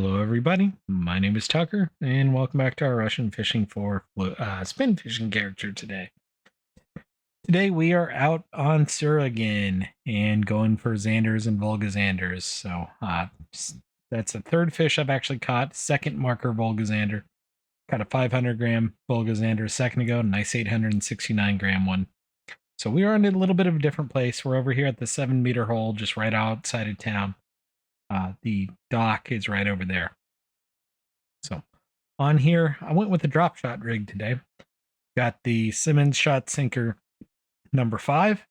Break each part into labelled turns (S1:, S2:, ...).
S1: Hello, everybody. My name is Tucker, and welcome back to our Russian fishing for spin fishing character today. Today we are out on Sur again and going for Zanders and Volga Zanders. So that's the third fish I've actually caught. Second marker Volga Zander. Caught a 500-gram Volga Zander a second ago. Nice 869-gram one. So we are in a little bit of a different place. We're over here at the 7-meter hole, just right outside of town. The dock is right over there. So on here, I went with the drop shot rig today. Got the Simmons Shot Sinker number 5,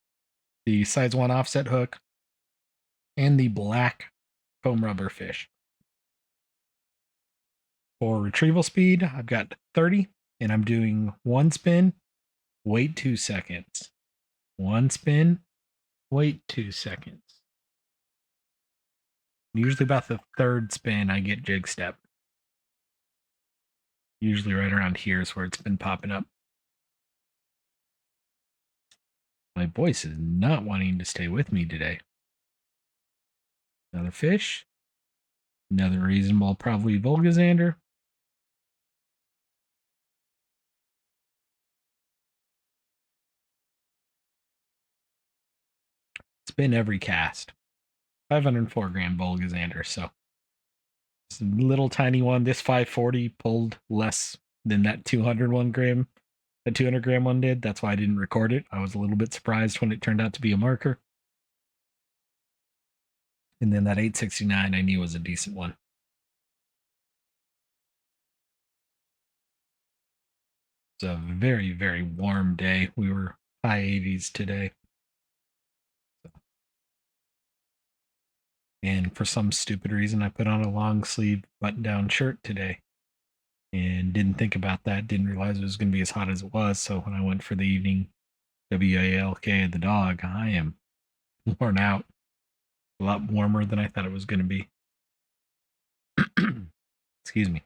S1: the size 1 offset hook, and the black foam rubber fish. For retrieval speed, I've got 30, and I'm doing 1 spin, wait 2 seconds. 1 spin, wait 2 seconds. Usually about the third spin, I get jig step. Usually right around here is where it's been popping up. My voice is not wanting to stay with me today. Another fish. Another reasonable, probably Volga Zander. It's been every cast. 504-gram Volga Zander, so it's a little tiny one. This 540 pulled less than that 201 gram. The 200-gram one did. That's why I didn't record it. I was a little bit surprised when it turned out to be a marker. And then that 869 I knew was a decent one. It's a very, very warm day. We were high 80s today. And for some stupid reason, I put on a long sleeve button down shirt today and didn't think about that. Didn't realize it was going to be as hot as it was. So when I went for the evening WALK of the dog, I am worn out. A lot warmer than I thought it was going to be. Excuse me.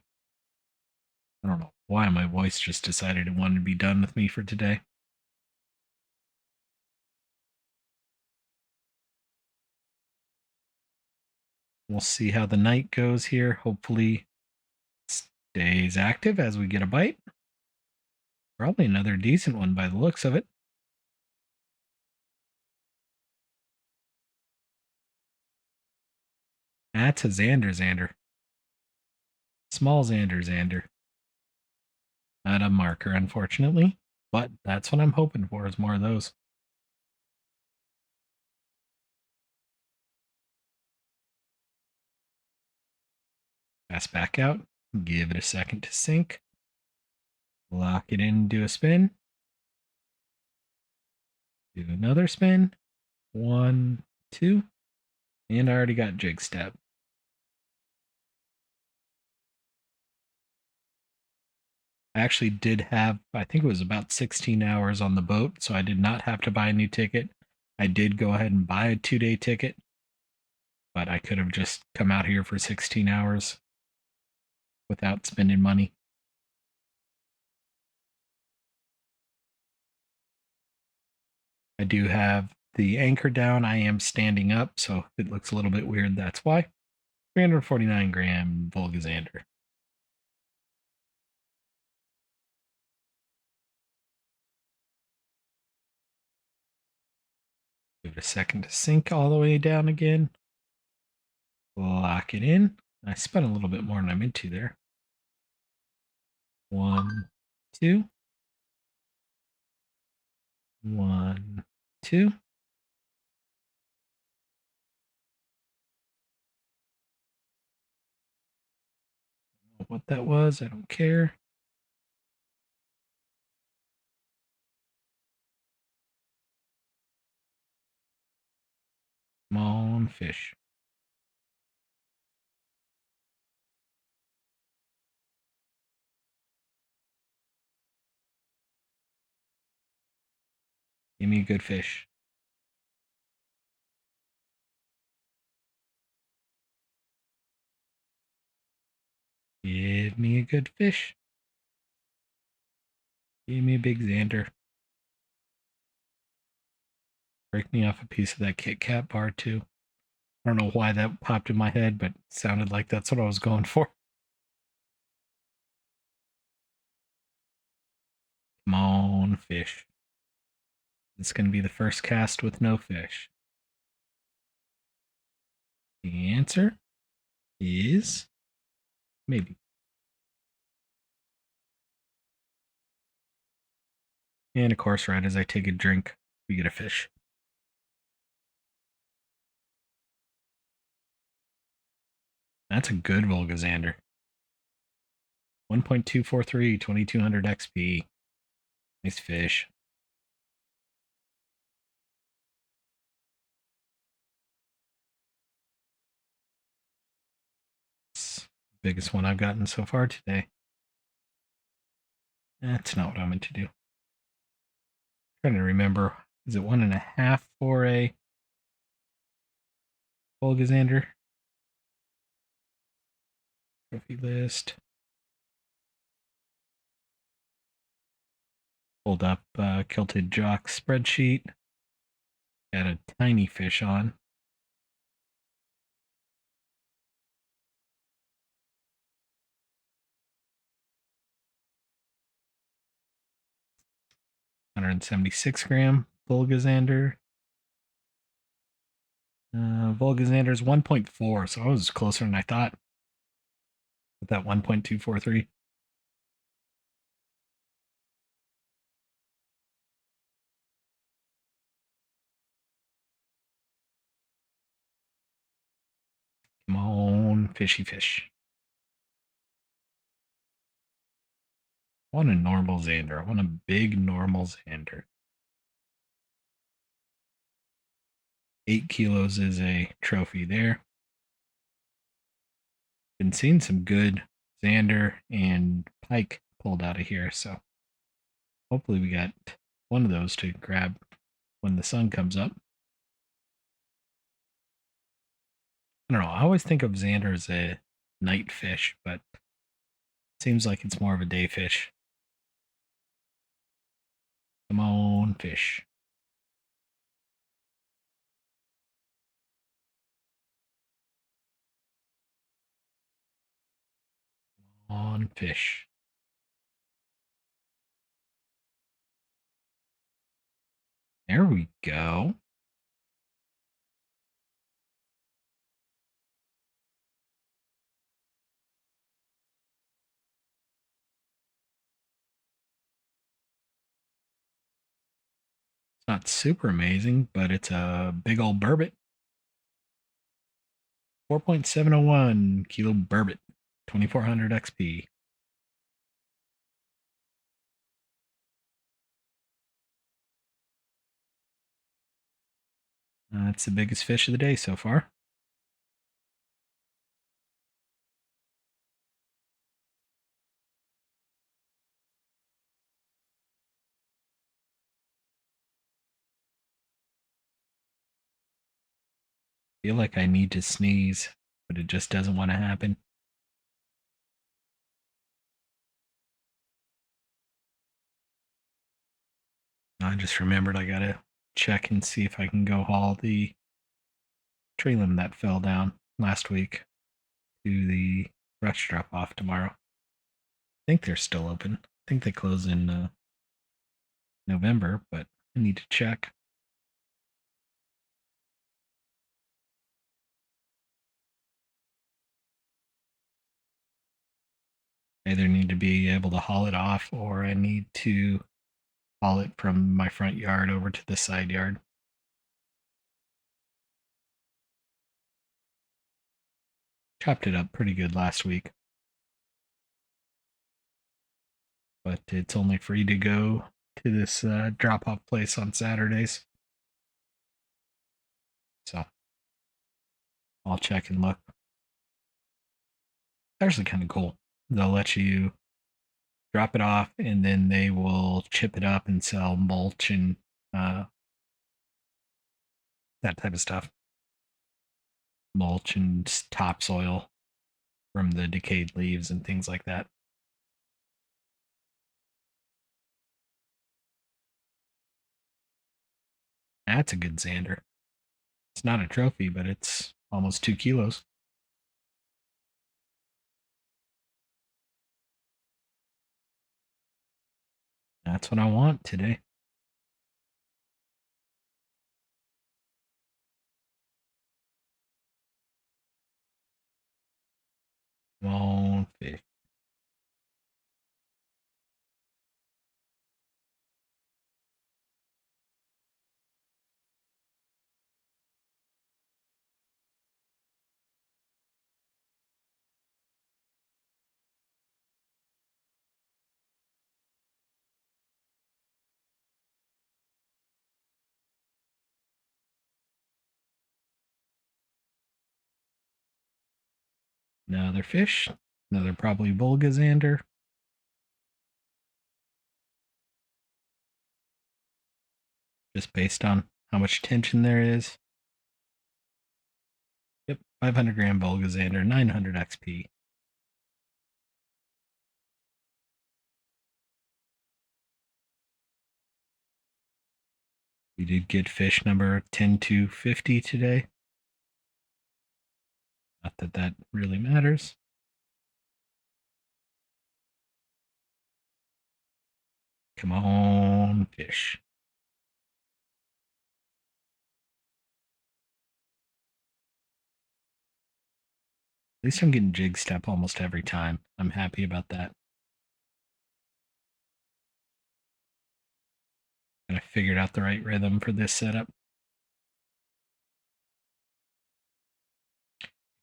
S1: I don't know why my voice just decided it wanted to be done with me for today. We'll see how the night goes here. Hopefully stays active as we get a bite. Probably another decent one by the looks of it. That's a Zander. Small Zander. Not a marker, unfortunately. But that's what I'm hoping for, is more of those. Pass back out. Give it a second to sink. Lock it in, do a spin. Do another spin. 1, 2. And I already got jig step. I actually did have, I think it was about 16 hours on the boat, so I did not have to buy a new ticket. I did go ahead and buy a 2-day ticket, but I could have just come out here for 16 hours without spending money. I do have the anchor down. I am standing up, so if it looks a little bit weird, that's why. 349-gram Volga Zander. Give it a second to sink all the way down again. Lock it in. I spent a little bit more than I meant to there. 1, 2. 1, 2. What that was, I don't care. Small fish. Give me a good fish. Give me a good fish. Give me a big Zander. Break me off a piece of that Kit Kat bar too. I don't know why that popped in my head, but it sounded like that's what I was going for. Come on, fish. It's going to be the first cast with no fish. The answer is maybe. And of course, right as I take a drink, we get a fish. That's a good Volga Zander. 1.243, 2200 XP. Nice fish. It's the biggest one I've gotten so far today. That's not what I meant to do. Trying to remember. Is it 1.5 for a Volga Zander? Trophy list. Pulled up Kilted Jock spreadsheet. Got a tiny fish on. $176 Volga Zander. Volga Zander's 1.4, so I was closer than I thought with that 1.243. Come on, fishy fish. I want a normal Zander. I want a big normal Zander. 8 kilos is a trophy there. Been seeing some good Zander and pike pulled out of here, so hopefully we got one of those to grab when the sun comes up. I don't know. I always think of Zander as a night fish, but it seems like it's more of a day fish. Come on, fish. Come on, fish. There we go. It's not super amazing, but it's a big old burbot. 4.701 kilo burbot. 2400 XP. That's the biggest fish of the day so far. Feel like I need to sneeze, but it just doesn't want to happen. I just remembered I gotta check and see if I can go haul the tree limb that fell down last week to the brush drop off tomorrow. I think they're still open. I think they close in November, but I need to check. I either need to be able to haul it off or I need to haul it from my front yard over to the side yard. Chopped it up pretty good last week, but it's only free to go to this drop off place on Saturdays. So I'll check and look. It's actually kind of cool. They'll let you drop it off and then they will chip it up and sell mulch and that type of stuff. Mulch and topsoil from the decayed leaves and things like that. That's a good Zander. It's not a trophy, but it's almost 2 kilos. That's what I want today. Come on, fish. Another fish. Another probably Volga Zander. Just based on how much tension there is. Yep, 500 gram Volga Zander, 900 XP. We did get fish number 10250 today. Not that that really matters. Come on, fish. At least I'm getting jig step almost every time. I'm happy about that. And I figured out the right rhythm for this setup.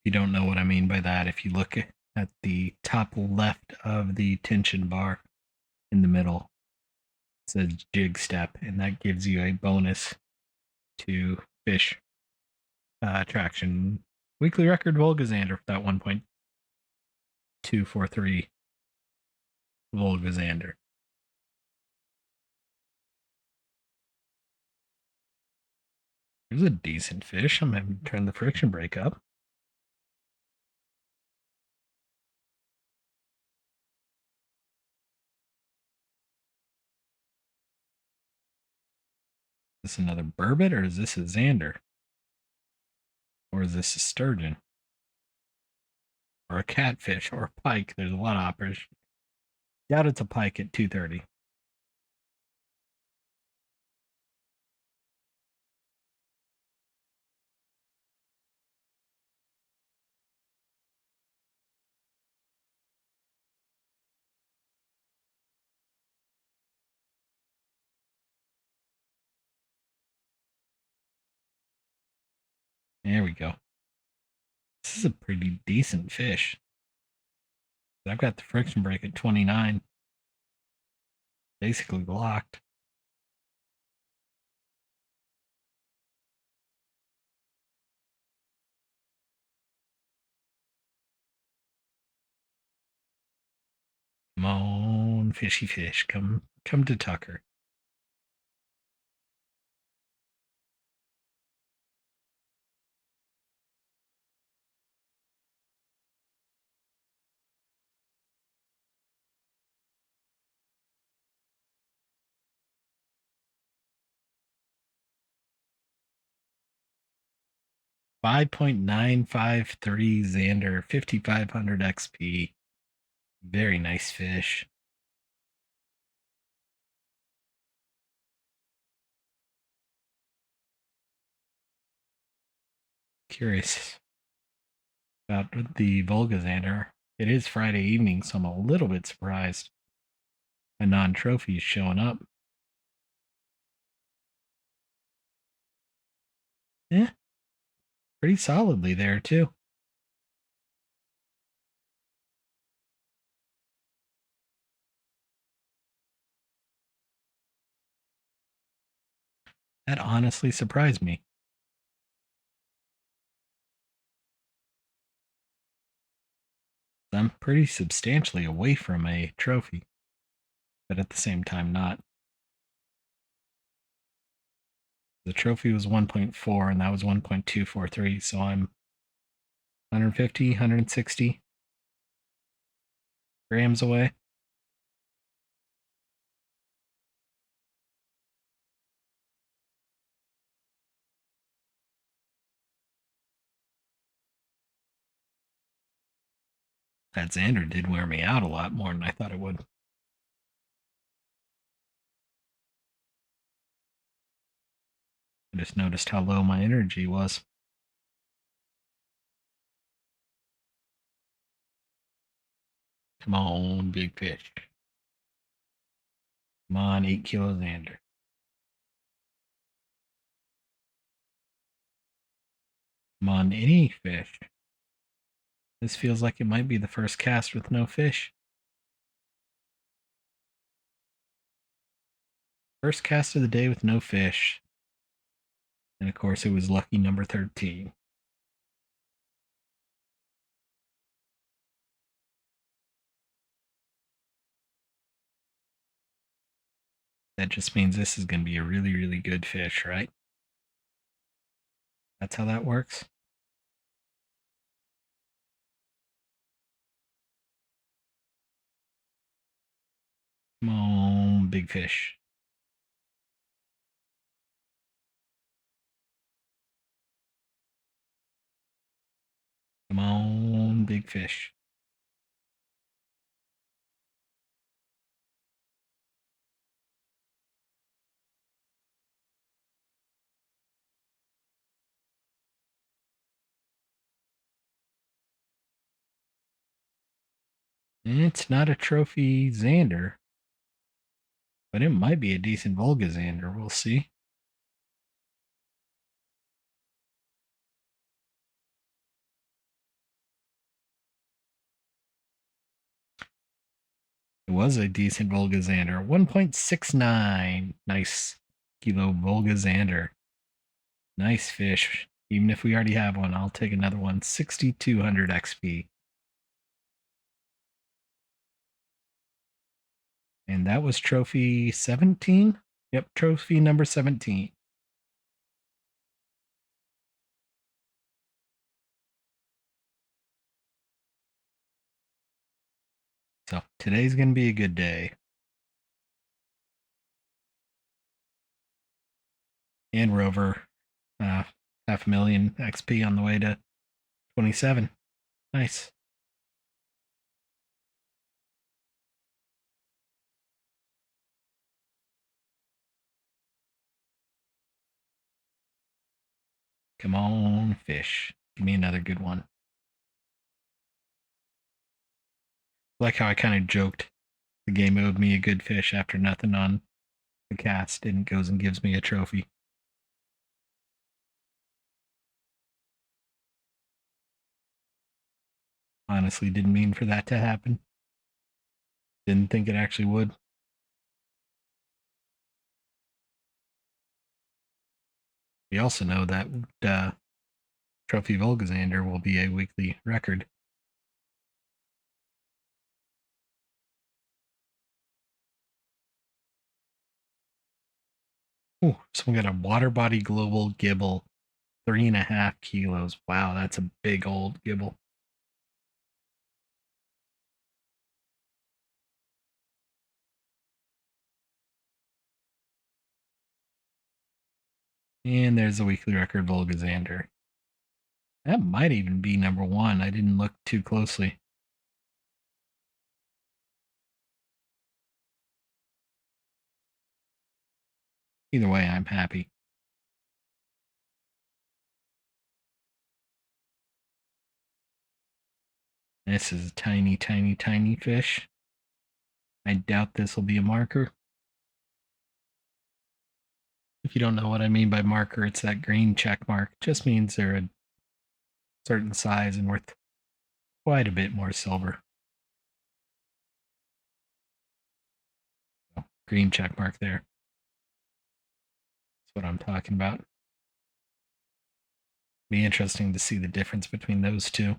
S1: If you don't know what I mean by that, if you look at the top left of the tension bar in the middle, it says jig step, and that gives you a bonus to fish traction. Weekly record Volga Zander for that 1.243 Volga Zander. There's a decent fish. I'm having to turn the friction brake up. Is this another burbot or is this a Zander? Or is this a sturgeon? Or a catfish or a pike? There's a lot of operas. Doubt it's a pike at 2:30. There we go. This is a pretty decent fish. I've got the friction brake at 29. Basically locked. Come on, fishy fish. Come to Tucker. .953 Zander, 5500 XP. Very nice fish. Curious about the Volga Zander. It is Friday evening, so I'm a little bit surprised a non-trophy is showing up. Yeah, pretty solidly there too. That honestly surprised me. I'm pretty substantially away from a trophy, but at the same time not. The trophy was 1.4 and that was 1.243, so I'm 150, 160 grams away. That Xander did wear me out a lot more than I thought it would. I just noticed how low my energy was. Come on, big fish. Come on, 8 kilos Xander. Come on, any fish. This feels like it might be the first cast with no fish. First cast of the day with no fish. And of course, it was lucky number 13. That just means this is going to be a really, really good fish, right? That's how that works. Come on, big fish. Come on, big fish. It's not a trophy Xander, but it might be a decent Volga Zander. We'll see. It was a decent Volga Zander. 1.69. Nice kilo Volga Zander. Nice fish. Even if we already have one, I'll take another one. 6,200 XP. And that was trophy 17? Yep, trophy number 17. So today's going to be a good day. And Rover, half a million XP on the way to 27. Nice. Come on, fish. Give me another good one. Like how I kind of joked the game owed me a good fish after nothing on the cast, and it goes and gives me a trophy. Honestly, didn't mean for that to happen. Didn't think it actually would. We also know that Trophy Volga Zander will be a weekly record. Ooh, someone got a water body global gibble, 3.5 kilos. Wow, that's a big old gibble. And there's the weekly record Volga Zander. That might even be number one. I didn't look too closely. Either way, I'm happy. This is a tiny, tiny, tiny fish. I doubt this will be a marker. If you don't know what I mean by marker, it's that green check mark. It just means they're a certain size and worth quite a bit more silver. So, green check mark there. That's what I'm talking about. Be interesting to see the difference between those two.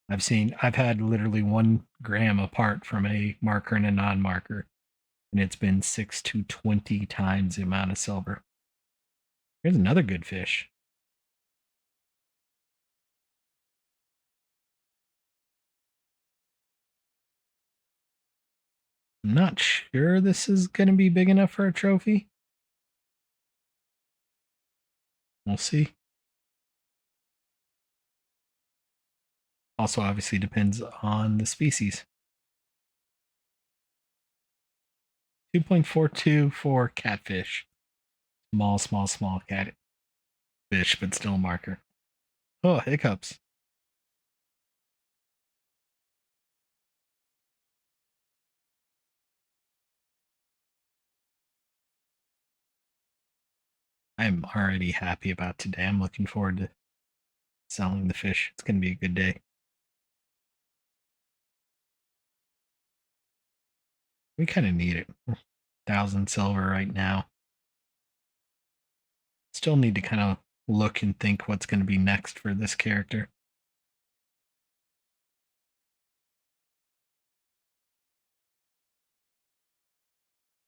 S1: I've had literally 1 gram apart from a marker and a non-marker, and it's been 6 to 20 times the amount of silver. Here's another good fish. I'm not sure this is going to be big enough for a trophy. We'll see. Also, obviously depends on the species. 2.42 for catfish. Small catfish, but still a marker. Oh, hiccups. I'm already happy about today. I'm looking forward to selling the fish. It's going to be a good day. We kind of need it. 1,000 silver right now. Still need to kind of look and think what's going to be next for this character.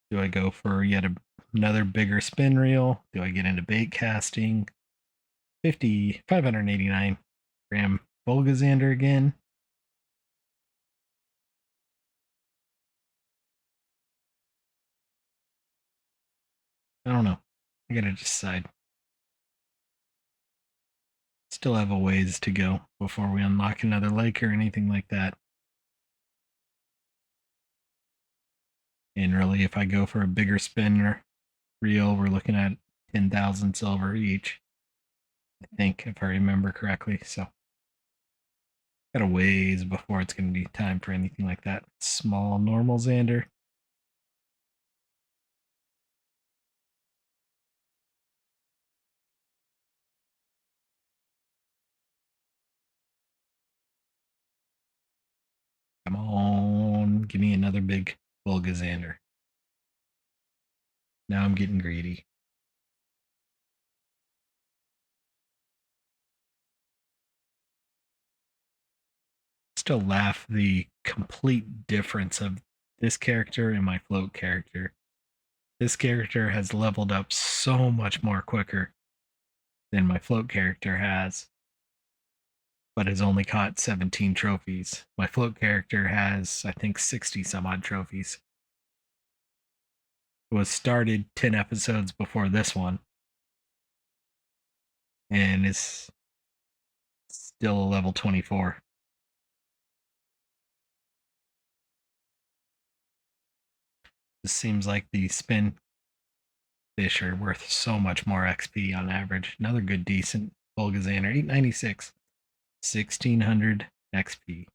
S1: Do I go for another bigger spin reel? Do I get into bait casting? 589 gram Volga Zander again. I don't know. I gotta decide. Still have a ways to go before we unlock another lake or anything like that. And really, if I go for a bigger spin reel, we're looking at 10,000 silver each. I think, if I remember correctly. So, got a ways before it's going to be time for anything like that. Small, normal Xander. Come on, give me another big Volga Zander. Now I'm getting greedy. Still laugh the complete difference of this character and my float character. This character has leveled up so much more quicker than my float character has, but has only caught 17 trophies. My float character has, I think, 60 some odd trophies. It was started 10 episodes before this one and is still a level 24. This seems like the spin fish are worth so much more XP on average. Another good, decent Volga Zander, 896, 1600 XP.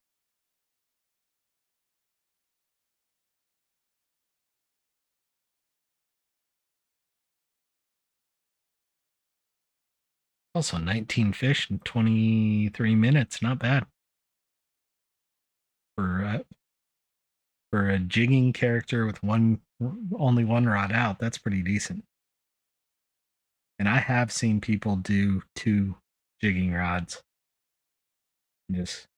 S1: Also, 19 fish in 23 minutes. Not bad for for a jigging character with only one rod out. That's pretty decent. And I have seen people do 2 jigging rods. Just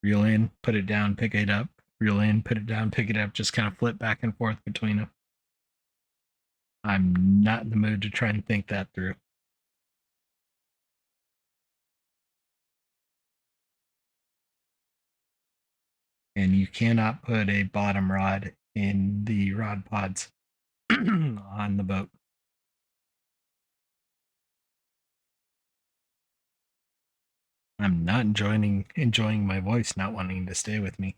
S1: reel in, put it down, pick it up, reel in, put it down, pick it up, just kind of flip back and forth between them. I'm not in the mood to try and think that through. And you cannot put a bottom rod in the rod pods on the boat. I'm not enjoying my voice not wanting to stay with me.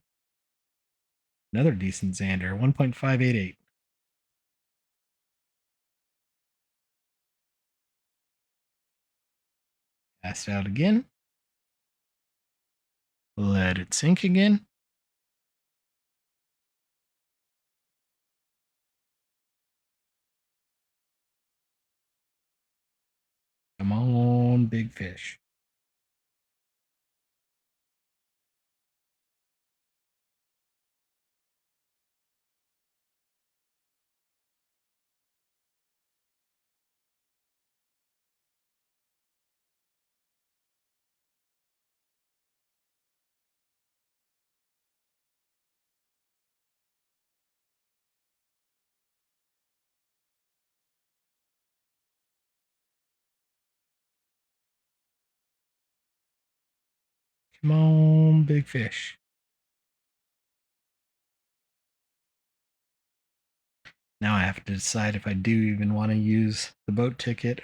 S1: Another decent Xander, 1.588. Cast out again. Let it sink again. Come on, big fish. Come on, big fish. Now I have to decide if I do even want to use the boat ticket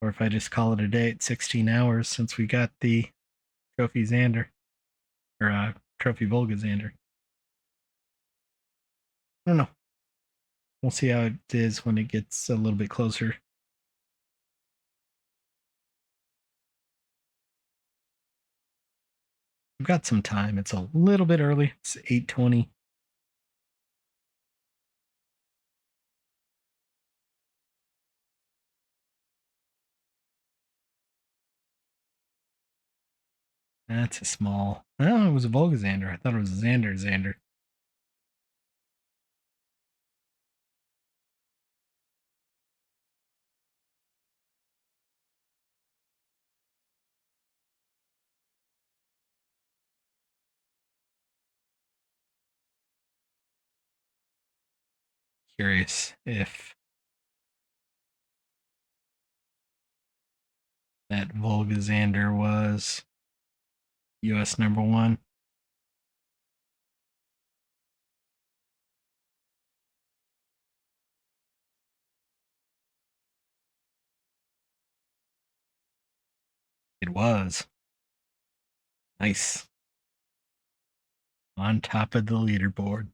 S1: or if I just call it a day at 16 hours since we got the trophy Xander. or Trophy Volga Zander. I don't know. We'll see how it is when it gets a little bit closer. I've got some time. It's a little bit early. It's 8:20. That's a small. Oh, it was a Volga Zander. I thought it was a Zander. Curious if that Volga Zander was US #1. It was. Nice. On top of the leaderboard.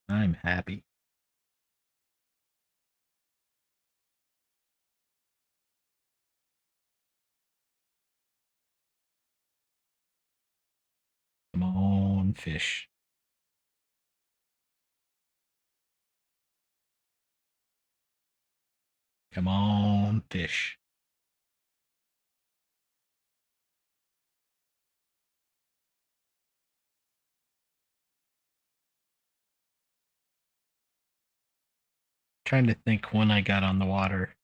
S1: I'm happy. Come on, fish. Come on, fish. Trying to think when I got on the water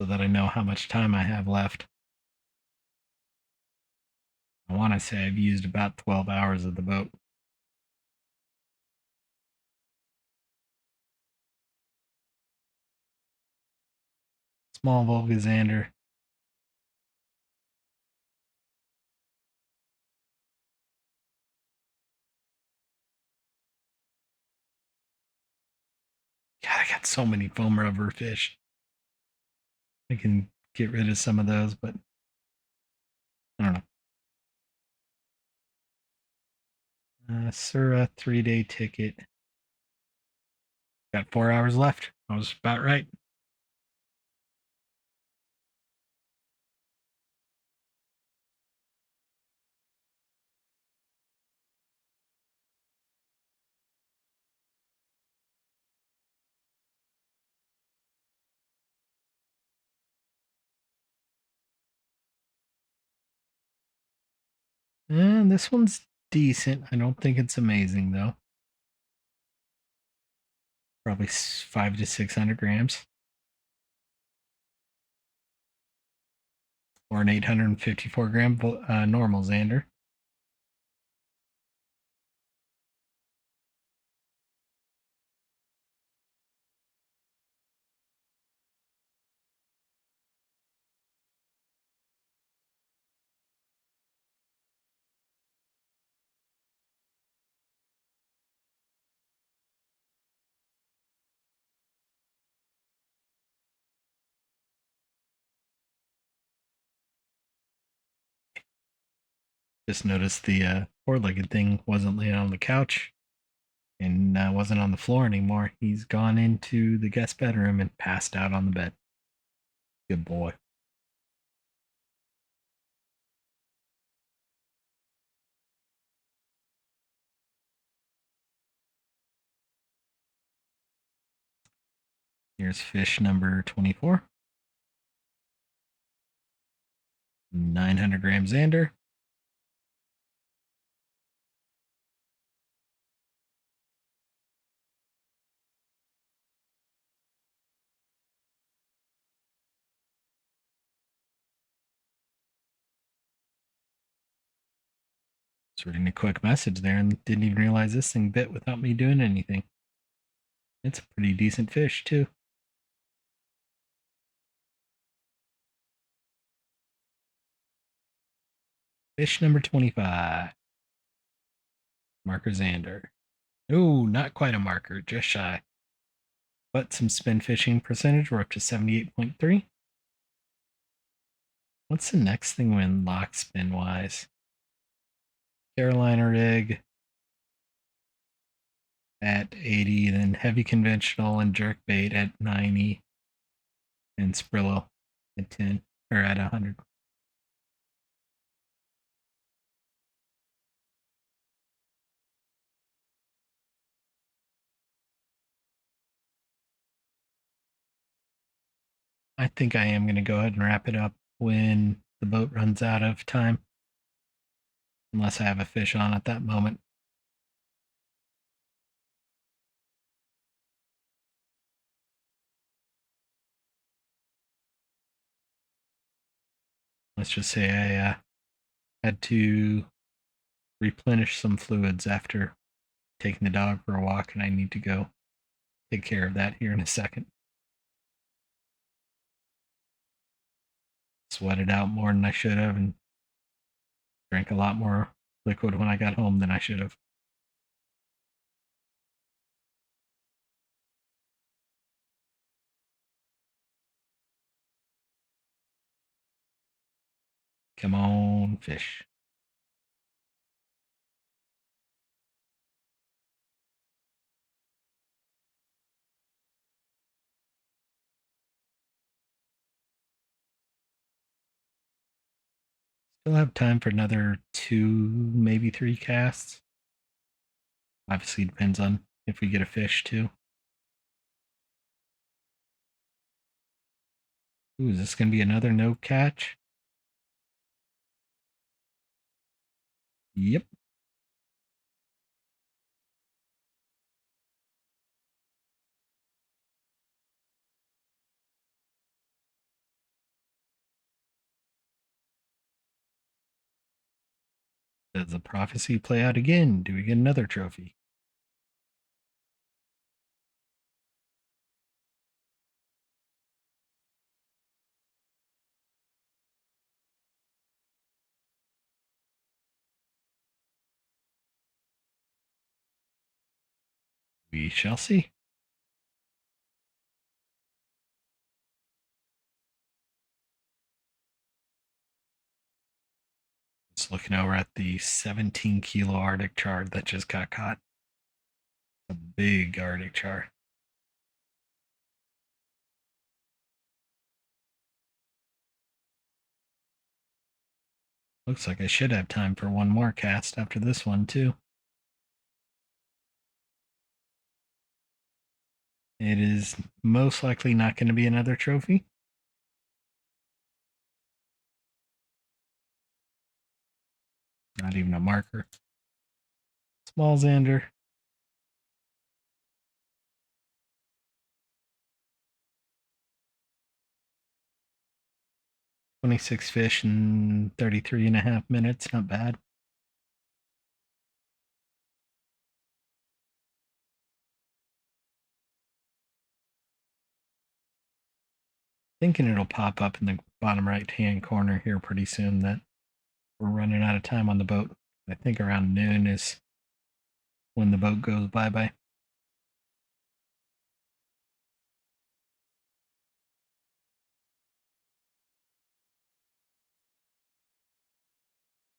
S1: so that I know how much time I have left. I want to say I've used about 12 hours of the boat. Small Volga Zander. God, I got so many foam rubber fish. I can get rid of some of those, but I don't know. Sura 3-day ticket. Got 4 hours left. I was about right. And this one's decent. I don't think it's amazing though. Probably 5 to 600 grams, or an 854 gram normal Zander. Just noticed the four-legged thing wasn't laying on the couch and wasn't on the floor anymore. He's gone into the guest bedroom and passed out on the bed. Good boy. Here's fish number 24. 900 grams Zander. Just reading a quick message there and didn't even realize this thing bit without me doing anything. It's a pretty decent fish, too. Fish number 25. Marker Zander. Ooh, not quite a marker, just shy. but some spin fishing percentage. We're up to 78.3. What's the next thing we unlock spin wise? Carolina rig at 80, then heavy conventional and jerk bait at 90, and Sprillo at 10 or at 100. I think I am going to go ahead and wrap it up when the boat runs out of time, unless I have a fish on at that moment. Let's just say I had to replenish some fluids after taking the dog for a walk, and I need to go take care of that here in a second. Sweated out more than I should have, and drank a lot more liquid when I got home than I should have. Come on, fish. Still have time for another 2, maybe 3 casts. Obviously, depends on if we get a fish too. Ooh, is this going to be another no catch? Yep. Does the prophecy play out again? Do we get another trophy? We shall see. Just looking over at the 17 kilo Arctic char that just got caught. A big Arctic char. Looks like I should have time for one more cast after this one, too. It is most likely not going to be another trophy. Not even a marker. Small Zander. 26 fish in 33.5 minutes. Not bad. Thinking it'll pop up in the bottom right hand corner here pretty soon that we're running out of time on the boat. I think around noon is when the boat goes bye-bye.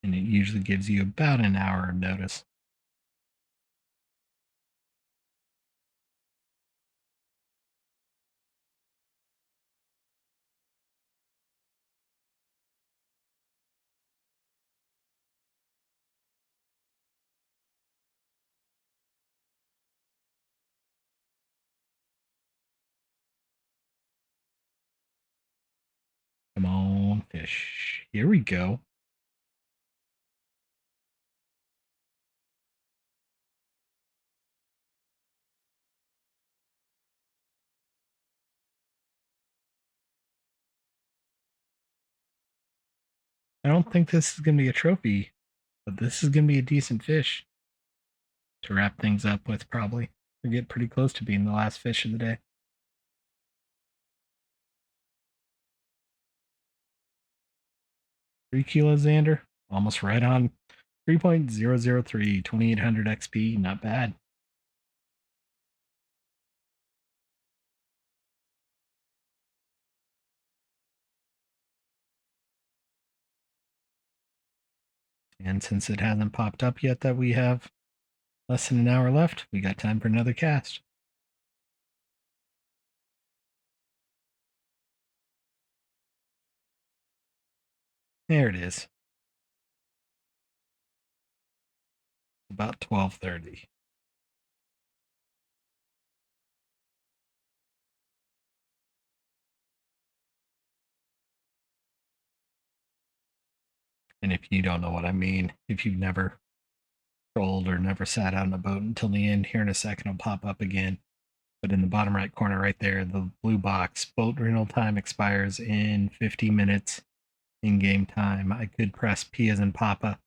S1: And it usually gives you about an hour of notice. Come on, fish. Here we go. I don't think this is going to be a trophy, but this is going to be a decent fish to wrap things up with, probably. We get pretty close to being the last fish of the day. 3 kilos Xander, almost right on 3.003, 2800 XP, not bad. And since it hasn't popped up yet that we have less than an hour left, we got time for another cast. There it is. About 12:30. And if you don't know what I mean, if you've never trolled or never sat out on a boat until the end, here in a second will pop up again. But in the bottom right corner, right there, the blue box, boat rental time expires in 50 minutes in game time. I could press P as in Papa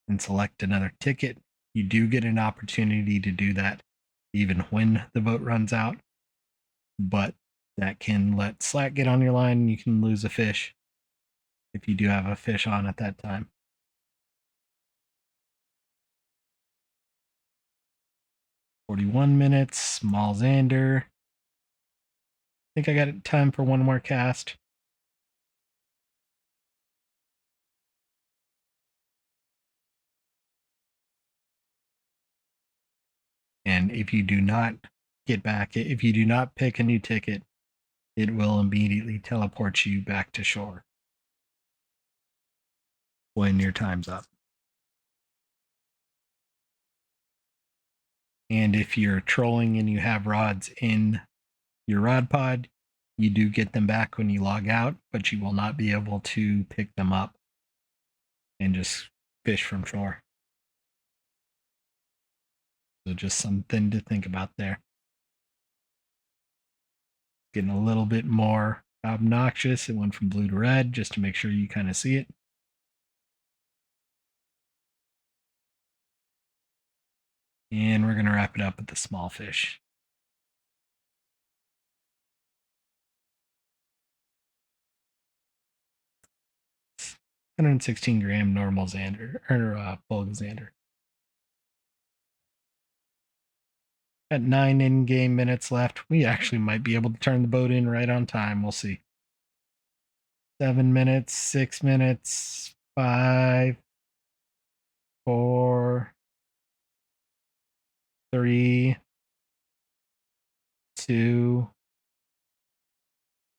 S1: and select another ticket. You do get an opportunity to do that even when the boat runs out, but that can let slack get on your line and you can lose a fish if you do have a fish on at that time. 41 minutes, small Zander. I think I got time for one more cast. And if you do not get back, if you do not pick a new ticket, it will immediately teleport you back to shore when your time's up. And if you're trolling and you have rods in your rod pod, you do get them back when you log out, but you will not be able to pick them up and just fish from shore. So just something to think about there. Getting a little bit more obnoxious. It went from blue to red just to make sure you kind of see it. And we're going to wrap it up with the small fish. $116 normal Zander, or Volga Zander. At 9 in-game minutes left, we actually might be able to turn the boat in right on time. We'll see. 7 minutes, 6 minutes, 5, 4, 3, 2,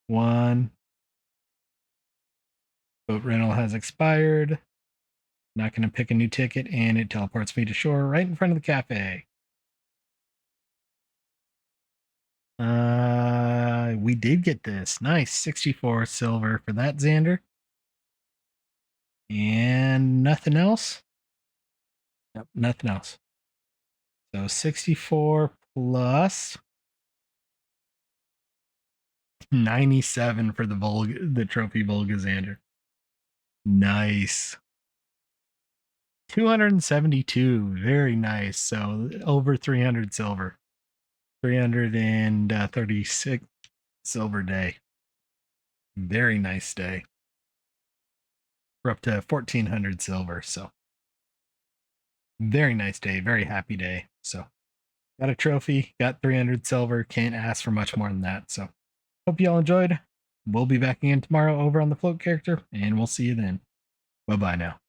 S1: 1. Boat rental has expired. Not going to pick a new ticket, and it teleports me to shore right in front of the cafe. We did get this. Nice. 64 silver for that Zander. And nothing else? Yep, nothing else. So 64 plus 97 for the trophy Volga Zander. Nice. 272. Very nice. So over 300 silver. 336 silver day. Very nice day. We're up to 1400 silver. So very nice day. Very happy day. So got a trophy, got 300 silver. Can't ask for much more than that. So hope you all enjoyed. We'll be back again tomorrow over on the float character, and we'll see you then. Bye-bye now.